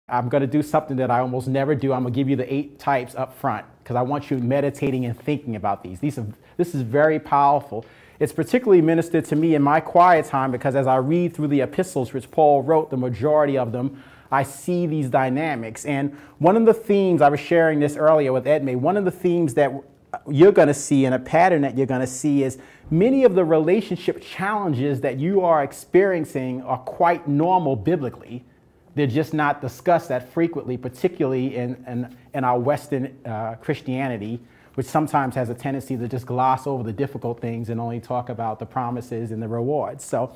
I'm going to do something that I almost never do. I'm going to give you the 8 types up front because I want you meditating and thinking about these. This is very powerful. It's particularly ministered to me in my quiet time because as I read through the epistles which Paul wrote, the majority of them, I see these dynamics. And one of the themes, I was sharing this earlier with Edme, one of the themes that you're going to see and a pattern that you're going to see is many of the relationship challenges that you are experiencing are quite normal biblically. They're just not discussed that frequently, particularly in our Western Christianity, which sometimes has a tendency to just gloss over the difficult things and only talk about the promises and the rewards. So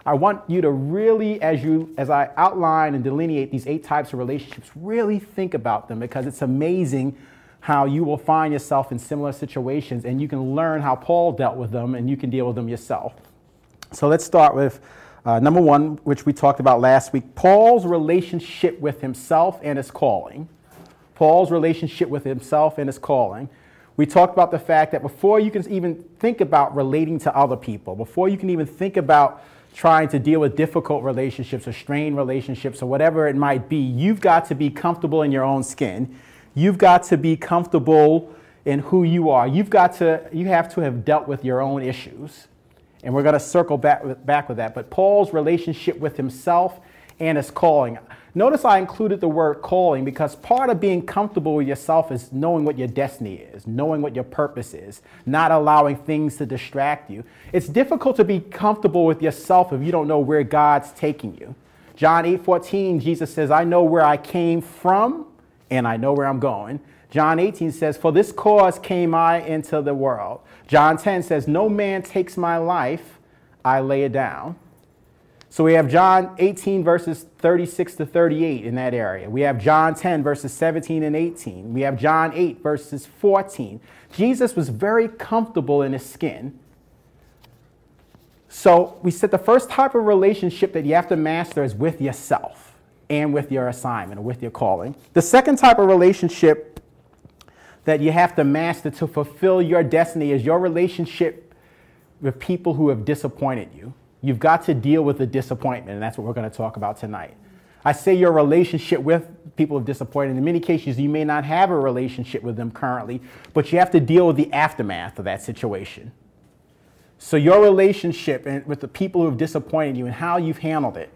I want you to really, as I outline and delineate these 8 types of relationships, really think about them because it's amazing how you will find yourself in similar situations and you can learn how Paul dealt with them and you can deal with them yourself. So let's start with number 1, which we talked about last week, Paul's relationship with himself and his calling. Paul's relationship with himself and his calling. We talked about the fact that before you can even think about relating to other people, before you can even think about trying to deal with difficult relationships or strained relationships or whatever it might be, you've got to be comfortable in your own skin. You've got to be comfortable in who you are. You have to have dealt with your own issues. And we're going to circle back with that. But Paul's relationship with himself and his calling. Notice I included the word calling because part of being comfortable with yourself is knowing what your destiny is, knowing what your purpose is, not allowing things to distract you. It's difficult to be comfortable with yourself if you don't know where God's taking you. John 8:14, Jesus says, I know where I came from and I know where I'm going. John 18 says, for this cause came I into the world. John 10 says, no man takes my life, I lay it down. So we have John 18 verses 36 to 38 in that area. We have John 10 verses 17 and 18. We have John 8 verses 14. Jesus was very comfortable in his skin. So we said the first type of relationship that you have to master is with yourself and with your assignment or with your calling. The second type of relationship that you have to master to fulfill your destiny is your relationship with people who have disappointed you. You've got to deal with the disappointment, and that's what we're going to talk about tonight. I say your relationship with people who have disappointed. In many cases, you may not have a relationship with them currently, but you have to deal with the aftermath of that situation. So your relationship with the people who have disappointed you and how you've handled it.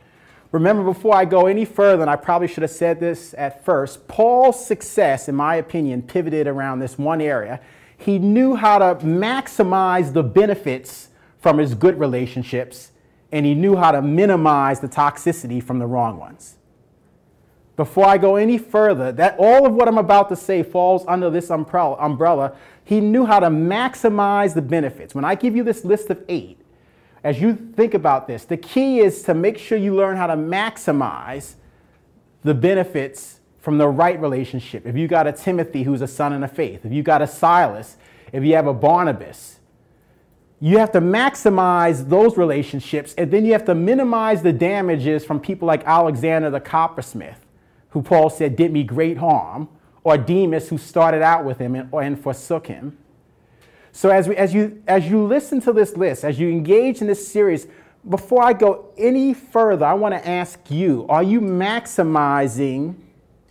Remember, before I go any further, and I probably should have said this at first, Paul's success, in my opinion, pivoted around this one area. He knew how to maximize the benefits from his good relationships, and he knew how to minimize the toxicity from the wrong ones. Before I go any further, that all of what I'm about to say falls under this umbrella. He knew how to maximize the benefits. When I give you this list of 8, as you think about this, the key is to make sure you learn how to maximize the benefits from the right relationship. If you got a Timothy who's a son in the faith, if you got a Silas, if you have a Barnabas, you have to maximize those relationships, and then you have to minimize the damages from people like Alexander the coppersmith, who Paul said did me great harm, or Demas, who started out with him and forsook him. So as you listen to this list, as you engage in this series, before I go any further, I want to ask you, are you maximizing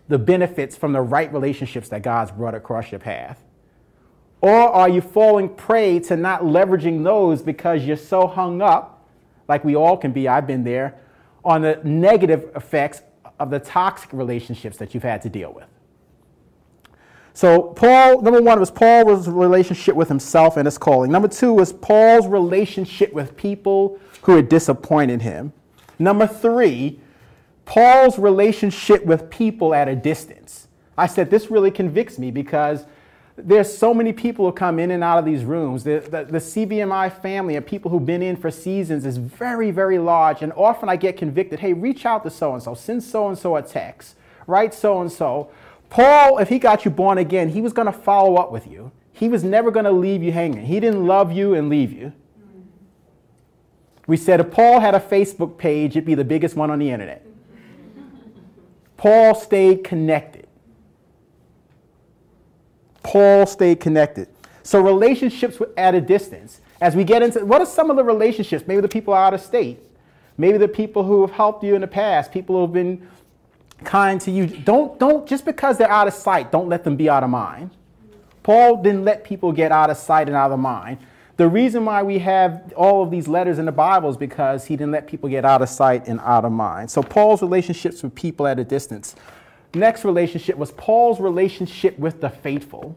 the benefits from the right relationships that God's brought across your path? Or are you falling prey to not leveraging those because you're so hung up, like we all can be, I've been there, on the negative effects of the toxic relationships that you've had to deal with? So Paul, number 1 was Paul's relationship with himself and his calling. Number 2 was Paul's relationship with people who had disappointed him. Number 3, Paul's relationship with people at a distance. I said this really convicts me because there's so many people who come in and out of these rooms. The CBMI family of people who've been in for seasons is very, very large. And often I get convicted, hey, reach out to so-and-so, send so-and-so a text, write so-and-so. Paul, if he got you born again, he was going to follow up with you. He was never going to leave you hanging. He didn't love you and leave you. We said if Paul had a Facebook page, it'd be the biggest one on the internet. Paul stayed connected. Paul stayed connected. So relationships at a distance. As we get into, what are some of the relationships? Maybe the people out of state. Maybe the people who have helped you in the past. People who have been kind to you. Don't just because they're out of sight, don't let them be out of mind. Paul didn't let people get out of sight and out of mind. The reason why we have all of these letters in the Bible is because he didn't let people get out of sight and out of mind. So Paul's relationships with people at a distance. Next relationship was Paul's relationship with the faithful.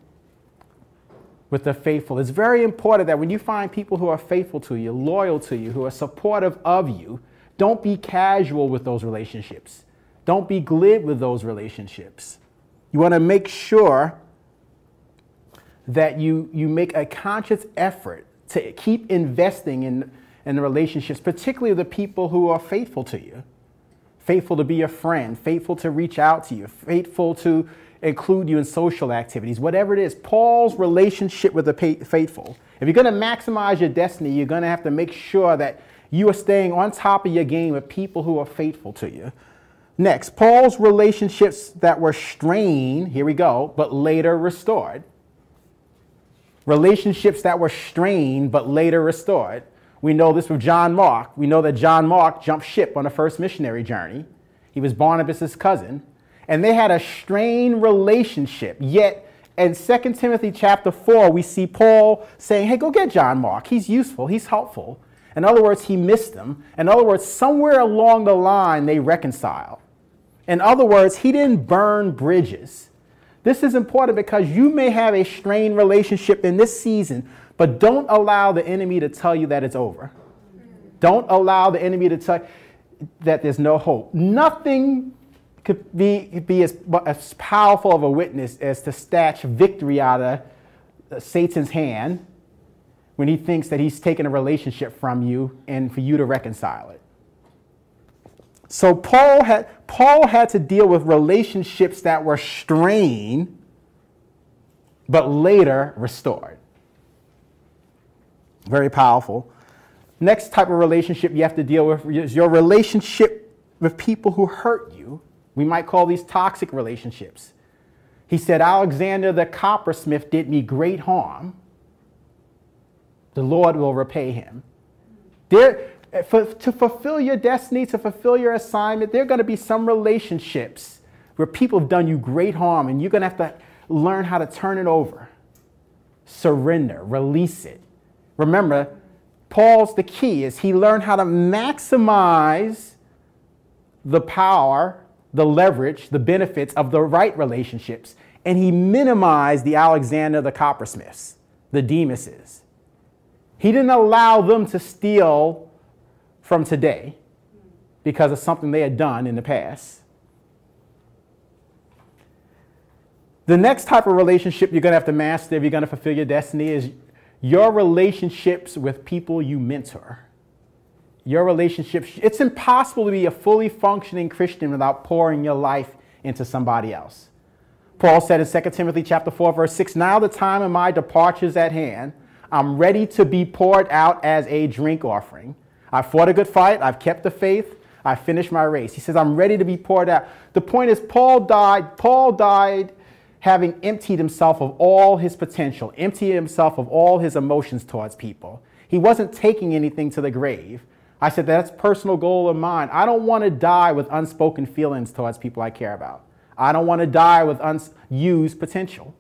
With the faithful. It's very important that when you find people who are faithful to you, loyal to you, who are supportive of you, don't be casual with those relationships. Don't be glib with those relationships. You want to make sure that you make a conscious effort to keep investing in the relationships, particularly the people who are faithful to you. Faithful to be your friend, faithful to reach out to you, faithful to include you in social activities, whatever it is. Paul's relationship with the faithful. If you're going to maximize your destiny, you're going to have to make sure that you are staying on top of your game with people who are faithful to you. Next, Paul's relationships that were strained, here we go, but later restored. Relationships that were strained but later restored. We know this with John Mark. We know that John Mark jumped ship on the first missionary journey. He was Barnabas' cousin. And they had a strained relationship. Yet in 2 Timothy chapter 4, we see Paul saying, hey, go get John Mark. He's useful. He's helpful. In other words, he missed him. In other words, somewhere along the line, they reconciled. In other words, he didn't burn bridges. This is important because you may have a strained relationship in this season, but don't allow the enemy to tell you that it's over. Don't allow the enemy to tell you that there's no hope. Nothing could be as powerful of a witness as to snatch victory out of Satan's hand when he thinks that he's taken a relationship from you and for you to reconcile it. So Paul had to deal with relationships that were strained, but later restored. Very powerful. Next type of relationship you have to deal with is your relationship with people who hurt you. We might call these toxic relationships. He said, Alexander the coppersmith did me great harm. The Lord will repay him. To fulfill your destiny, to fulfill your assignment, there are going to be some relationships where people have done you great harm, and you're going to have to learn how to turn it over, surrender, release it. Remember, the key is he learned how to maximize the power, the leverage, the benefits of the right relationships, and he minimized the Alexander the coppersmiths, the Demases. He didn't allow them to steal from today because of something they had done in the past. The next type of relationship you're going to have to master if you're going to fulfill your destiny is your relationships with people you mentor. Your relationships. It's impossible to be a fully functioning Christian without pouring your life into somebody else. Paul said in 2 Timothy chapter 4, verse 6, now the time of my departure is at hand. I'm ready to be poured out as a drink offering. I fought a good fight. I've kept the faith. I finished my race. He says, I'm ready to be poured out. The point is, Paul died having emptied himself of all his potential, emptied himself of all his emotions towards people. He wasn't taking anything to the grave. I said, that's a personal goal of mine. I don't want to die with unspoken feelings towards people I care about. I don't want to die with unused potential.